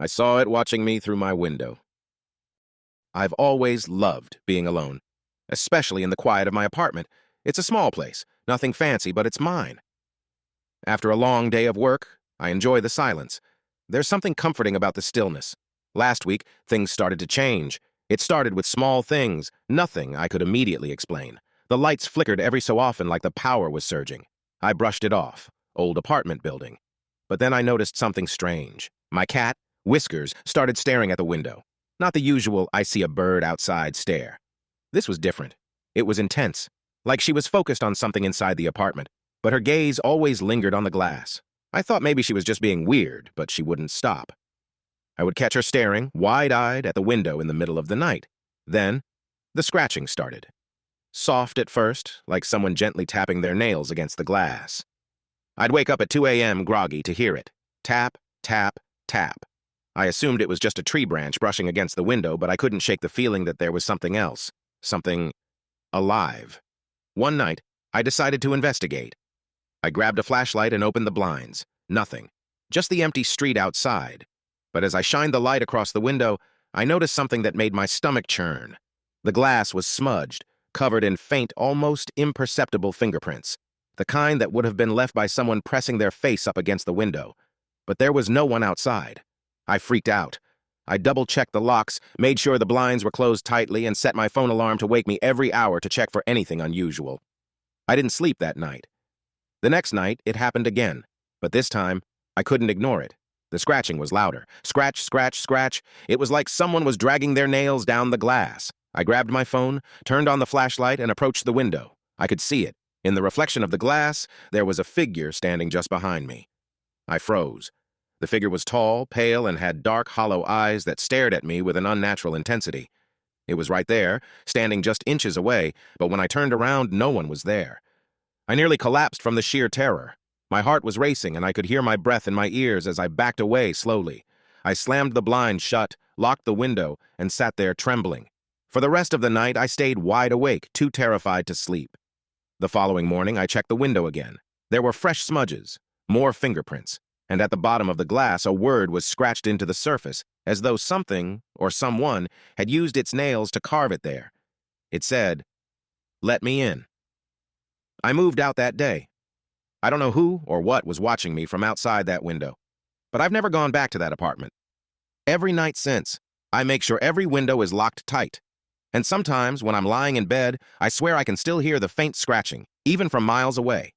I saw it watching me through my window. I've always loved being alone, especially in the quiet of my apartment. It's a small place, nothing fancy, but it's mine. After a long day of work, I enjoy the silence. There's something comforting about the stillness. Last week, things started to change. It started with small things, nothing I could immediately explain. The lights flickered every so often like the power was surging. I brushed it off. Old apartment building. But then I noticed something strange. My cat, Whiskers, started staring at the window. Not the usual I see a bird outside stare. This was different. It was intense, like she was focused on something inside the apartment, but her gaze always lingered on the glass. I thought maybe she was just being weird, but she wouldn't stop. I would catch her staring, wide-eyed, at the window in the middle of the night. Then, the scratching started. Soft at first, like someone gently tapping their nails against the glass. I'd wake up at 2 a.m. groggy to hear it. Tap, tap, tap. I assumed it was just a tree branch brushing against the window, but I couldn't shake the feeling that there was something else. Something alive. One night, I decided to investigate. I grabbed a flashlight and opened the blinds. Nothing. Just the empty street outside. But as I shined the light across the window, I noticed something that made my stomach churn. The glass was smudged, covered in faint, almost imperceptible fingerprints. The kind that would have been left by someone pressing their face up against the window. But there was no one outside. I freaked out. I double-checked the locks, made sure the blinds were closed tightly, and set my phone alarm to wake me every hour to check for anything unusual. I didn't sleep that night. The next night, it happened again, but this time, I couldn't ignore it. The scratching was louder. Scratch, scratch, scratch. It was like someone was dragging their nails down the glass. I grabbed my phone, turned on the flashlight, and approached the window. I could see it. In the reflection of the glass, there was a figure standing just behind me. I froze. The figure was tall, pale, and had dark, hollow eyes that stared at me with an unnatural intensity. It was right there, standing just inches away, but when I turned around, no one was there. I nearly collapsed from the sheer terror. My heart was racing, and I could hear my breath in my ears as I backed away slowly. I slammed the blind shut, locked the window, and sat there trembling. For the rest of the night, I stayed wide awake, too terrified to sleep. The following morning, I checked the window again. There were fresh smudges, more fingerprints, and at the bottom of the glass, a word was scratched into the surface, as though something, or someone, had used its nails to carve it there. It said, "Let me in." I moved out that day. I don't know who or what was watching me from outside that window, but I've never gone back to that apartment. Every night since, I make sure every window is locked tight. And sometimes, when I'm lying in bed, I swear I can still hear the faint scratching, even from miles away.